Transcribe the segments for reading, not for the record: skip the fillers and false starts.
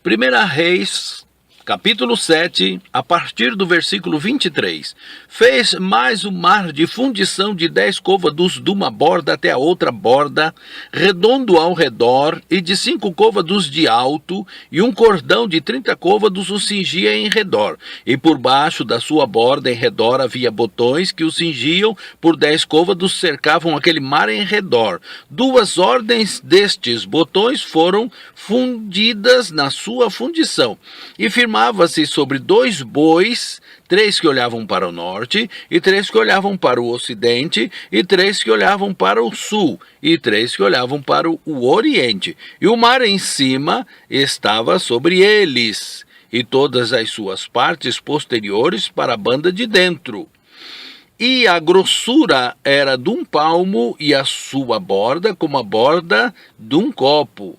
Primeira Reis, capítulo 7, a partir do versículo 23. Fez mais o mar de fundição de 10 côvados de uma borda até a outra borda, redondo ao redor, e de 5 côvados de alto, e um cordão de 30 côvados o cingia em redor. E por baixo da sua borda em redor havia botões que o cingiam, por 10 côvados cercavam aquele mar em redor. 2 ordens destes botões foram fundidas na sua fundição, e firmava-se sobre 2 bois, 3 que olhavam para o norte, e 3 que olhavam para o ocidente, e 3 que olhavam para o sul, e 3 que olhavam para o oriente. E o mar em cima estava sobre eles, e todas as suas partes posteriores para a banda de dentro. E a grossura era de 1 palmo, e a sua borda como a borda de 1 copo,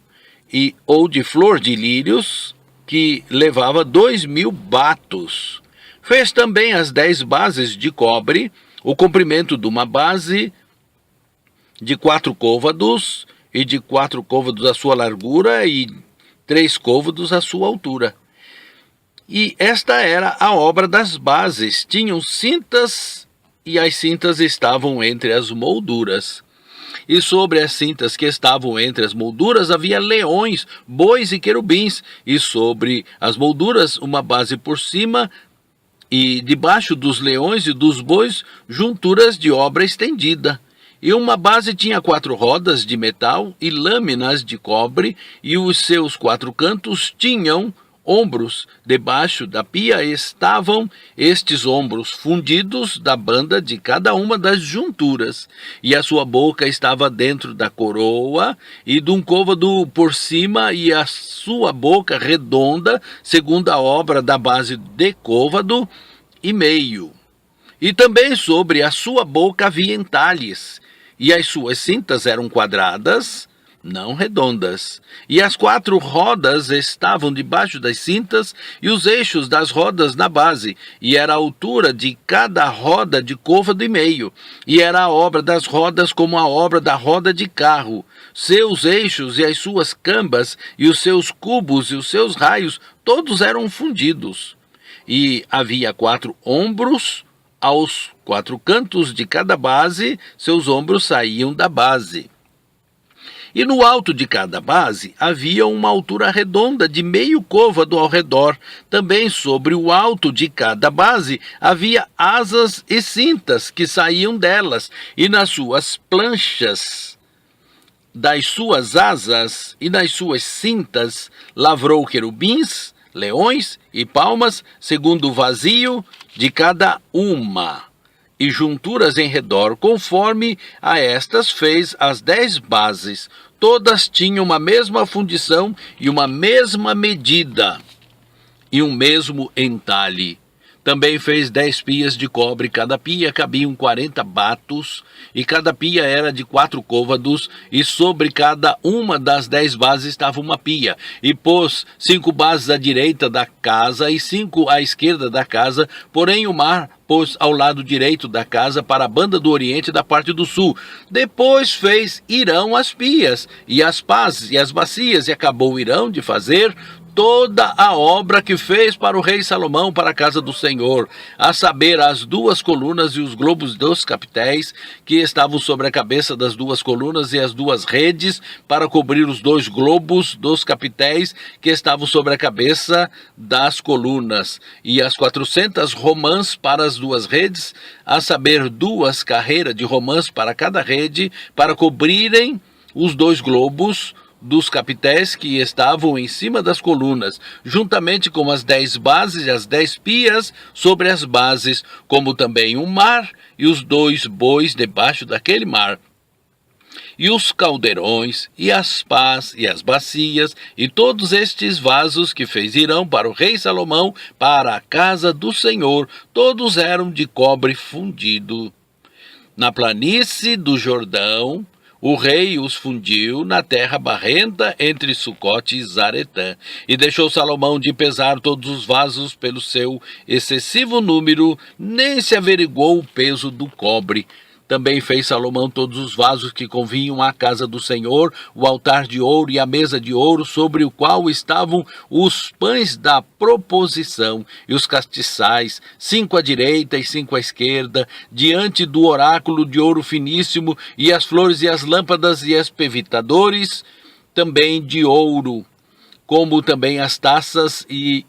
ou de flor de lírios, que levava 2.000 batos. Fez também as 10 bases de cobre, o comprimento de uma base de 4 côvados, e de 4 côvados a sua largura, e 3 côvados a sua altura. E esta era a obra das bases. Tinham cintas, e as cintas estavam entre as molduras. E sobre as cintas que estavam entre as molduras havia leões, bois e querubins, e sobre as molduras uma base por cima, e debaixo dos leões e dos bois junturas de obra estendida. E uma base tinha 4 rodas de metal e lâminas de cobre, e os seus 4 cantos tinham ombros. Debaixo da pia estavam estes ombros fundidos da banda de cada uma das junturas, e a sua boca estava dentro da coroa, e de 1 côvado por cima, e a sua boca redonda, segundo a obra da base de côvado e meio. E também sobre a sua boca havia entalhes, e as suas cintas eram quadradas, não redondas, e as 4 rodas estavam debaixo das cintas, e os eixos das rodas na base, e era a altura de cada roda de côvado e meio, e era a obra das rodas como a obra da roda de carro. Seus eixos e as suas cambas, e os seus cubos e os seus raios, todos eram fundidos. E havia 4 ombros aos 4 cantos de cada base, seus ombros saíam da base. E no alto de cada base havia uma altura redonda de meio côvado ao redor. Também sobre o alto de cada base havia asas e cintas que saíam delas, e nas suas planchas das suas asas e nas suas cintas lavrou querubins, leões e palmas, segundo o vazio de cada uma, e junturas em redor, conforme a estas fez as 10 bases. Todas tinham uma mesma fundição e uma mesma medida, e um mesmo entalhe. Também fez 10 pias de cobre, cada pia cabiam 40 batos, e cada pia era de 4 côvados, e sobre cada uma das 10 bases estava uma pia. E pôs 5 bases à direita da casa e 5 à esquerda da casa, porém o mar pôs ao lado direito da casa para a banda do oriente da parte do sul. Depois fez Irão as pias, e as pás e as bacias, e acabou Irão de fazer toda a obra que fez para o rei Salomão para a casa do Senhor, a saber, as 2 colunas e os globos dos capitéis que estavam sobre a cabeça das 2 colunas, e as 2 redes para cobrir os 2 globos dos capitéis que estavam sobre a cabeça das colunas, e as 400 romãs para as 2 redes, a saber, 2 carreiras de romãs para cada rede, para cobrirem os 2 globos dos capitéis que estavam em cima das colunas, juntamente com as 10 bases e as 10 pias sobre as bases, como também o mar e os 2 bois debaixo daquele mar. E os caldeirões, e as pás, e as bacias, e todos estes vasos que fez Irão para o rei Salomão, para a casa do Senhor, todos eram de cobre fundido. Na planície do Jordão, o rei os fundiu na terra barrenta entre Sucote e Zaretã, e deixou Salomão de pesar todos os vasos pelo seu excessivo número, nem se averiguou o peso do cobre. Também fez Salomão todos os vasos que convinham à casa do Senhor, o altar de ouro e a mesa de ouro, sobre o qual estavam os pães da proposição e os castiçais, 5 à direita e 5 à esquerda, diante do oráculo de ouro finíssimo, e as flores e as lâmpadas e espevitadores, também de ouro, como também as taças e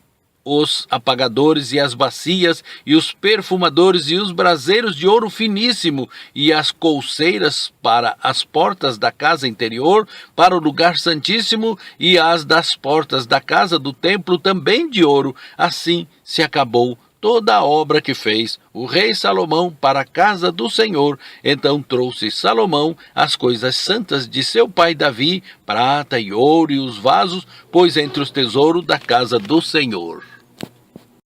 os apagadores e as bacias e os perfumadores e os braseiros de ouro finíssimo e as colseiras para as portas da casa interior, para o lugar santíssimo, e as das portas da casa do templo também de ouro. Assim se acabou toda a obra que fez o rei Salomão para a casa do Senhor. Então trouxe Salomão as coisas santas de seu pai Davi, prata e ouro e os vasos, pôs entre os tesouros da casa do Senhor.